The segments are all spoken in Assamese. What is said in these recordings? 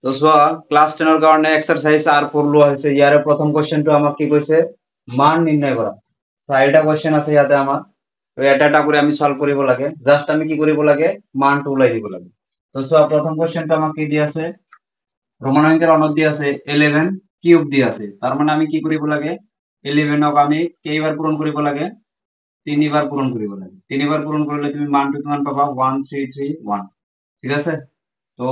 তো চোৱা ক্লাস 10 ৰ কাৰণে এক্সাৰসাইজ R4 লোৱা হৈছে। ইয়াৰে প্ৰথম কোৱেশ্চনটো আমাক কি কৈছে, মান নিৰ্ণয় কৰা। চাৰিটা কোৱেশ্চন আছে ইয়াতে আমাৰ। তো এটা এটা কৰি আমি সলভ কৰিব লাগে। জাস্ট আমি কি কৰিব লাগে, মানটো ওলাই দিব লাগে। তো চোৱা প্ৰথম কোৱেশ্চনটো আমাক কি দি আছে, ৰোমান সংখ্যাৰ অনত দি আছে 11 কিউব দি আছে। তাৰ মানে আমি কি কৰিব লাগে, 11ক আমি কেইবাৰ পূৰণ কৰিব লাগে, তিনিবাৰ পূৰণ কৰিব লাগে। তিনিবাৰ পূৰণ কৰিলে তুমি মানটো কিমান পাবা, 1331। ঠিক আছে। তো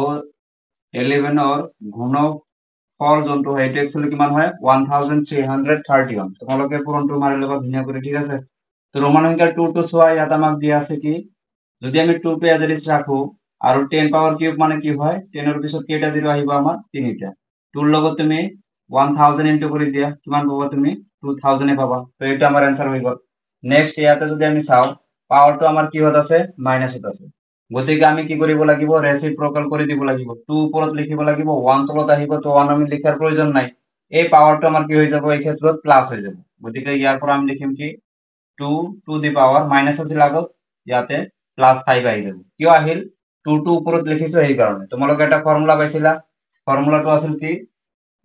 11ৰ ঘনফল যোনটো হয় এইটো একচুয়ালি কিমান হয়, 1331। তোমালোকে পূৰণটো মাৰি ল'বা ধুনীয়া কৰি। ঠিক আছে। তো ৰোমান সংখ্যাৰ 2 টো চোৱা, ইয়াত আমাক দিয়া আছে কি, যদি আমি 2 টো এজ ইট ইজ ৰাখো আৰু 10 পাৱাৰ কিউব মানে কি হয়, 10 ৰ পিছত কেইটা জিৰ' আহিব আমাৰ, তিনিটা। 2 ৰ লগত তুমি 1000 ইনটু কৰি দিয়া, কিমান পাবা তুমি, 2000 পাবা। তো এইটো আমাৰ এনসাৰ হৈ গ'ল। নেক্সট ইয়াতে যদি আমি চাওঁ, পাৱাৰটো আমাৰ কিহত আছে, মাইনাসত আছে। গতিকে আমি কি কৰিব লাগিব, ৰেচিপ্ৰকেল কৰি দিব লাগিব। 2 ওপৰত লিখিব লাগিব, 1 তলত আহিব, তো 1 আমি লিখাৰ প্ৰয়োজন নাই। এই পাৱাৰটো আমাৰ কি হৈ যাব, এই ক্ষেত্ৰত প্লাস হৈ যাব। গতিকে ইয়াৰ পৰা আমি লিখিম কি, 2 টু দি পাৱাৰ, মাইনাস আছিল আগত, ইয়াতে +5 আহি যাব। কিয় আহিল, 2 টো ওপৰত লিখিছো সেইকাৰণে। তোমালোকে এটা ফৰ্মুলা পাইছিলা, ফৰ্মুলাটো আছিল কি,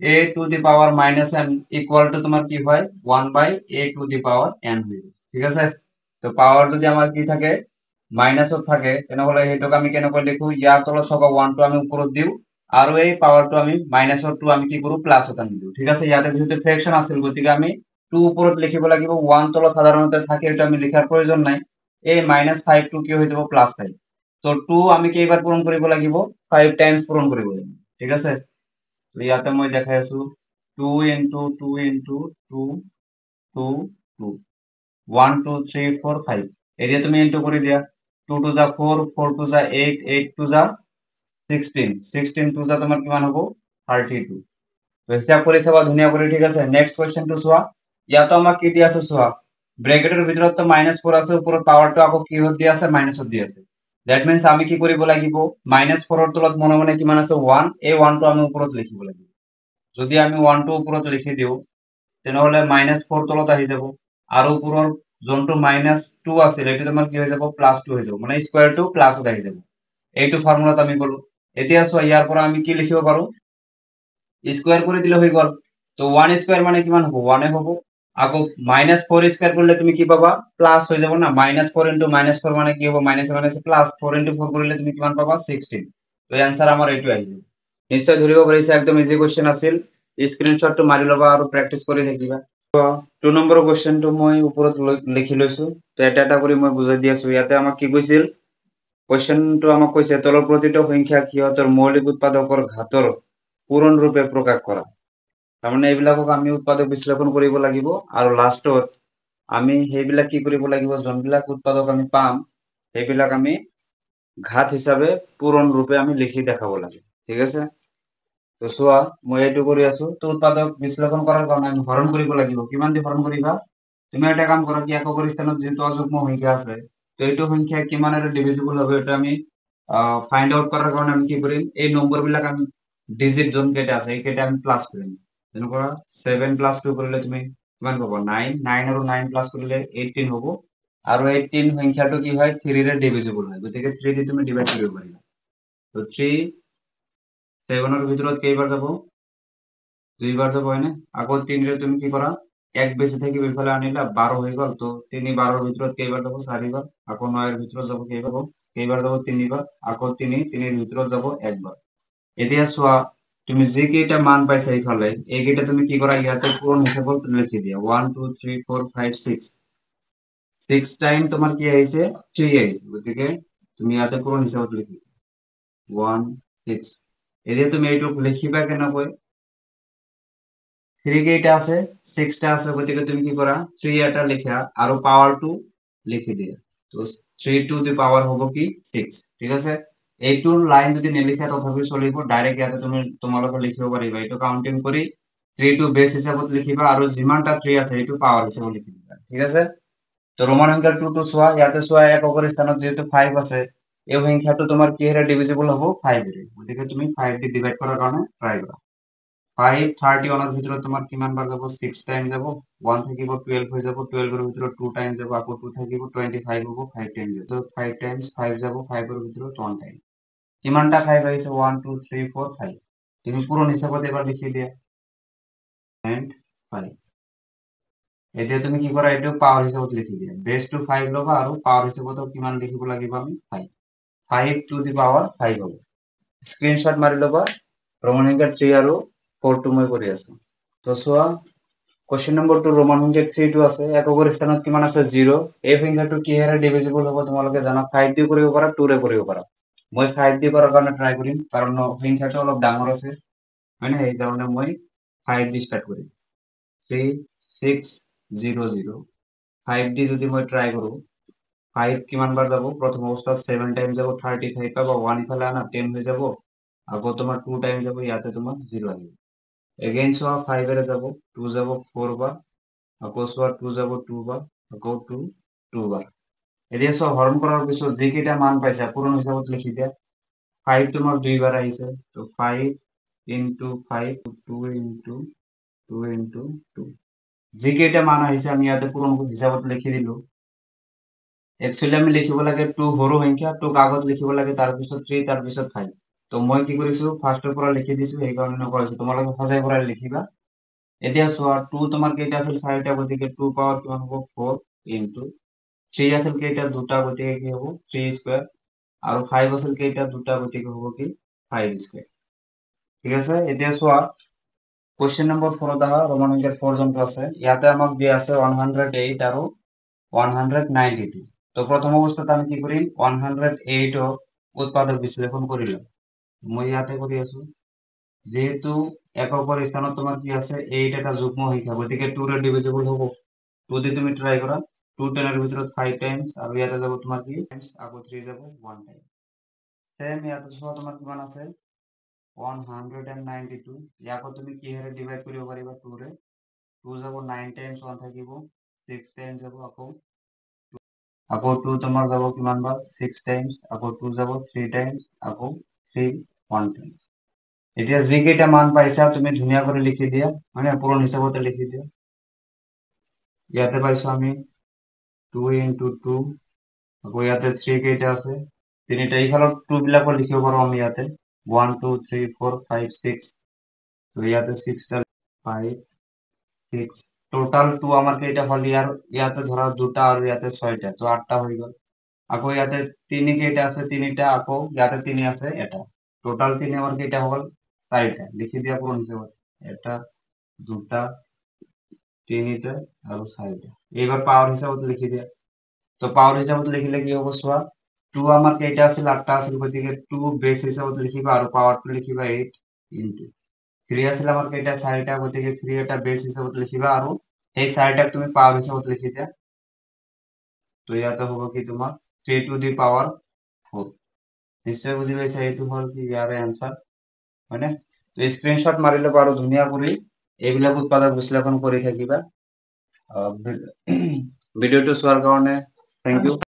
a to the power minus n equal to তোমাৰ কি হয়, 1 বাই a to the power n হৈ যায়। ঠিক আছে। তো পাৱাৰ যদি আমাৰ কি থাকে, মাইনাসত থাকে, তেনেহলে সেইটোক আমি কেনেকৈ লিখো, ইয়াৰ তলত থকা 1 টো আমি ওপৰত দিও আৰু এই পাৱাৰটো আমি মাইনাসৰ 2 আমি কি কৰো, প্লাসত আনি দিও। ঠিক আছে। ইয়াতে যেহেতু ফ্ৰেকশন আছিল, গতিকে আমি 2 ওপৰত লিখিব লাগিব, 1 তলত সাধাৰণতে থাকে, এটা আমি লিখাৰ প্ৰয়োজন নাই। এই -5 টো কি হৈ যাব, +5। তো 2 আমি কেইবাৰ পূৰণ কৰিব লাগিব, 5 টাইমছ পূৰণ কৰিব লাগিব। ঠিক আছে। তো ইয়াতে মই দেখাই আছো, 2 ইনটু 2 ইনটু 2 2 2 1 2 3 4 5। এতিয়া তুমি ইনটু কৰি দিয়া, 2 টু যা 4, 4 টু যা 8, 8 টু যা 16, 16 টু যা তোমাৰ কিমান হ'ব, 32। তো হিসাব কৰি চাবা ধুনীয়া কৰি। ঠিক আছে। নেক্সট কোৱেশ্চনটো চোৱা, ইয়াতো আমাক কি দি আছে চোৱা, ব্ৰেকেটৰ ভিতৰত তো -4 আছে, ওপৰত পাৱাৰটো আকৌ কিহত দি আছে, মাইনাসত দি আছে। দ্যাট মিন্স আমি কি কৰিব লাগিব, -4 ৰ তলত মনে মনে কিমান আছে, 1, এই 1 টো আমি ওপৰত লিখিব লাগিব। যদি আমি 1 টো ওপৰত লিখি দিও, তেনেহলে -4 তলত আহি যাব, আৰু ওপৰৰ যোনটো -2 আছিল এইটো তোমাৰ কি হৈ যাব, +2 হৈ যাব, মানে স্কয়াৰটো প্লাসত আহি যাব। এইটো ফৰ্মুলাত আমি গলো। এতিয়া চোৱা, ইয়াৰ পৰা আমি কি লিখিব পাৰো, স্কয়াৰ কৰি দিলে হৈ গল। তো 1 স্কয়াৰ মানে কিমান হ'ব, 1 হ'ব। আকৌ -4 স্কয়াৰ কৰিলে তুমি কি পাবা, প্লাস হৈ যাব না, -4 ইনটু -4 মানে কি হ'ব, মাইনাস মাইনাস প্লাস, 4 ইনটু 4 কৰিলে তুমি কিমান পাবা, 16। তো এনসাৰ আমাৰ এইটো আহিব। নিশ্চয় ধৰিব পাৰিছা, একদম ইজি কোৱেশ্চন আছিল। স্ক্ৰীনশ্বটটো মাৰি ল'বা আৰু প্ৰেক্টিচ কৰি থাকিবা। 2 নম্বৰ কোৱেশ্চনটো মই ওপৰত লিখি লৈছো। তো এটা এটা কৰি মই বুজাই দি আছো। ইয়াতে আমাক কি কৈছিল, কোৱেশ্চনটো আমাক কৈছে, তলৰ প্ৰতিটো সংখ্যাক সিহঁতৰ মৌলিক উৎপাদকৰ ঘাতৰ পূৰণ ৰূপে প্ৰকাশ কৰা। তাৰমানে এইবিলাকক আমি উৎপাদক বিশ্লেষণ কৰিব লাগিব, আৰু লাষ্টত আমি সেইবিলাক কি কৰিব লাগিব, যোনবিলাক উৎপাদক আমি পাম সেইবিলাক আমি ঘাত হিচাপে পূৰণ ৰূপে আমি লিখি দেখাব লাগে। ঠিক আছে। তো চোৱা, মই এইটো কৰি আছো। তো উৎপাদক বিশ্লেষণ কৰাৰ কাৰণে আমি হৰণ কৰিব লাগিব। কিমান দি হৰণ কৰিবা, তুমি এটা কাম কৰা, কি একক স্থানত যিটো অযুগ্ম সংখ্যা আছে, তো এইটো সংখ্যা কিমানেৰে ডিভিজিবল হবে, এটা আমি ফাইন্ড আউট কৰাৰ কাৰণে আমি কি কৰিম, এই নম্বৰ বিলাক আমি ডিজিট যোন কেইটা আছে এইকেইটা আমি প্লাস কৰিম। যেনেকুৱা 7 + 2 কৰিলে তুমি কিমান পাবা, 9, 9 আৰু 9 প্লাস কৰিলে 18 হ'ব। আৰু 18 সংখ্যাটো কি হয়, 3 ৰে ডিভিজিবল হয়, গতিকে 3 দি তুমি ডিভাইড কৰিব পাৰিবা। তো 3 7 ৰ ভিতৰত কেইবাৰ যাব, 2 বাৰ যাব, হয়নে। আকৌ 3 ৰে তুমি কি কৰা, এক বেছি থাকিব, ইফালে আনিলা, 12 হৈ গ'ল। তো 3 12 ৰ ভিতৰত কেইবাৰ যাব, 4 বাৰ। আকৌ 9 ৰ ভিতৰত যাব কেইবাৰ যাব, 3 বাৰ। আকৌ 3 3 ৰ ভিতৰত যাব একবাৰ। এতিয়া চোৱা, তুমি যি কেইটা মান পাইছা এইফালে, এইকেইটা তুমি কি কৰা, ইয়াতে পূৰণ হিচাপত লিখি দিয়া, 1 2 3 4 5 6। 6 টাইম তোমাৰ কি আহিছে, 3 আহিছে, গতিকে তুমি ইয়াতে পূৰণ হিচাপত লিখি 1 6। এতিয়া তুমি এইটোক লিখিবা কেনেকৈ, 3 কেইটা আছে, 6 টা আছে, গতিকে তুমি কি কৰা, 3 এটা লিখা আৰু পাৱাৰটো লিখি দিয়া। তো 3 টু দি পাৱাৰ হ'ব কি, 6। ঠিক আছে। এইটো লাইন যদি নিলিখা তথাপি চলিব, ডাইৰেক্ট ইয়াতে তুমি তোমালোকে লিখিব পাৰিবা। এইটো কাউন্টিং কৰি 3 টো বেস হিচাপত লিখিবা, আৰু যিমানটা 3 আছে সেইটো পাৱাৰ হিচাপত লিখিবা। ঠিক আছে। তো ৰোমান সংখ্যাৰ 2 টো চোৱা, ইয়াতে চোৱা, এককৰ স্থানত যিহেতু 5 আছে, এই সংখ্যাটো তোমাৰ কিহেৰে ডিভিজিবল হ'ব, 5 ৰে। গতিকে তুমি 5 দি ডিভাইড কৰাৰ কাৰণে ট্ৰাই কৰা। 5 31 ৰ ভিতৰত তোমাৰ কিমান বাৰ যাব, 6 টাইম যাব। 1 থাকিব, 12 হৈ যাব, 12 ৰ ভিতৰত 2 টাইম যাব, আকৌ 2 থাকিব, 25 হ'ব, 5 টাইম যাব। তো 5 টাইমছ 5 যাব, 5 ৰ ভিতৰত 1 টাইম। কিমানটা 5 আহিছে, 1 2 3 4 5। তুমি পূৰণ হিচাপত এবাৰ লিখি দিয়া 5 এতিয়া তুমি কি কৰা এইটো পাৱাৰ হিচাপত লিখি দিয়া বেস টু 5 লবা আৰু পাৱাৰ হিচাপত কিমান লিখিব লাগিব আমি 5 টু দি পাৱাৰ 5 হ'ব স্ক্ৰিনশ্বট মাৰি লবা ৰোমান সংখ্যা 3 আৰু 4 টো মই কৰি আছো তো চোৱা কোশ্চেন নম্বৰ 2 ৰোমান সংখ্যা 3 টো আছে এককৰ স্থানত কিমান আছে 0 এই সংখ্যাটো কিহেৰে ডিভিজিবল হ'ব তোমালোকে জানা 5 দি কৰিব পাৰা 2 ৰে কৰিব পাৰা মই 5 দি কৰাৰ কাৰণে ট্ৰাই কৰিম কাৰণ সংখ্যাটো অলপ ডাঙৰ আছে হয় না এই কাৰণে মই 5 দি স্টাৰ্ট কৰিম 3 6 0 0 5 দি যদি মই ট্ৰাই কৰো 5 কিমান বাৰ যাব প্ৰথম অৱস্থাত 7 টাইম যাব 35 পাবা 1 ইফালে আনা 10 হৈ যাব আকৌ তোমাৰ 2 টাইম যাব ইয়াতে তোমাৰ 0 আহিব এগেইন চোৱা 5 এৰে যাব 2 যাব 4 বাৰ আকৌ চোৱা 2 যাব 2 বাৰ আকৌ 2 বাৰ এতিয়া চোৱা হৰণ কৰাৰ পিছত যিকেইটা মান পাইছা পূৰণ হিচাপত লিখি দিয়া 5 তোমাৰ 2 বাৰ আহিছে তো 5 into 5 2 into 2 into 2 যিকেইটা মান আহিছে আমি ইয়াতে পূৰণ হিচাপত লিখি দিলো একচুয়ালি আমি লিখিব লাগে 2 সৰু সংখ্যা 2 কাগজ লিখিব লাগে তাৰ পিছত 3 তাৰ পিছত 5 তো মই কি কৰিছো ফাৰ্স্টৰ পৰা লিখি দিছো এই কাৰণে নকৰিছো তোমালোকে সজাই পৰাই লিখিবা এতিয়া চোৱা 2 তোমাৰ কেইটা আছিল 4টা গতিকে 2 পাৱাৰ কিমান হ'ব 4 into 3 আছিল কেইটা দুটা গতিকে কি হ'ব 3 স্কয়াৰ আৰু 5 আছিল কেইটা দুটা গতিকে হ'ব কি 5 স্কয়াৰ ঠিক আছে এতিয়া চোৱা কোশ্চেন নম্বৰ 4 দা ৰোমান সংখ্যা 4 জনটো আছে ইয়াতে আমাক দিয়া আছে 108 আৰু 192 তো প্ৰথম অবস্থাত আমি কি কৰি 108 উৎপাদক বিশ্লেষণ কৰিলাম মই ইয়াতে কৰি আছো যেহেতু এককৰ স্থানত তোমাৰ কি আছে 8 এটা যুগ্ম সংখ্যা গতিকে 2 ৰে ডিভিজিবল হ'ব 2 দি তুমি ট্ৰাই কৰা 2 10 এৰ ভিতৰত 5 টাইমস আৰু ইয়াতে যাব তোমাৰ কি টাইমস আকৌ 3 যাব 1 টাইম সেম ইয়াতে চোৱা তোমাৰ কিমান আছে 192 ইয়াকো তুমি কিহেৰে ডিভাইড কৰিব পাৰিবা 2 ৰে 2 যাব 9 টাইমস 1 থাকিব 6 টাইমস যাব আকৌ 2 তোমাৰ যাব কিমান বাৰ 6 টাইমস আকৌ 2 যাব 3 টাইমস আকৌ 3 1 টাইমস এতিয়া যি কেইটা মান পাইছা তুমি ধুনিয়া করে লিখি দিয়া মানে পূরণ হিসাবতে লিখি দিয়া ইয়াতে পাইছো আমি 2 into 2 আকৌ ইয়াতে 3 কেইটা আছে তিনিটা ইফালত 2 বিলাকো লিখিব পাৰো আমি ইয়াতে 1 2 3 4 5 6 তো ইয়াতে 6 টা 5 6 টোটাল 2 আমার কেইটা হল ইয়াতে ধরা দুটা আর ইয়াতে 6টা তো 8টা হয়ে গেল আকৌ ইয়াতে 3 কেইটা আছে তিনিটা আকৌ ইয়াতে 3 আছে এটা টোটাল 3 আমার কেইটা হল 4টা লিখি দিয়া পূরণ হিসাবে এটা দুটা তিনটা আর 4টা এবার পাওয়ার হিসাবে লিখি দিয়া তো পাওয়ার হিসাবে লিখিলে কি হবে সোয়া 2 আমার কেইটা আছে 8টা আছে গতিকে 2 বেস হিসাবে লিখিবা আর পাওয়ার টু লিখিবা 8 ইনটু 3 আছিল আমার কেইটা 4টা গতিকে 3 এটা বেস হিসাবে লিখিবা আর এই 4টা তুমি পাওয়ার হিসাবে লিখি দিয়া তো ইয়াতে হ'ব কি তোমাৰ 3 to the power 4 নিশ্চয় বুজি পাইছা এইটো হল কি ইয়াৰে আনসাৰ হয়নে তো স্ক্ৰিনশট মাৰিলে বাৰু ধুনিয়া কৰি এইবিলাক উৎপাদক বিশ্লেষণ কৰি থাকিবা ভিডিওটো চোৱাৰ কাৰণে থ্যাংক ইউ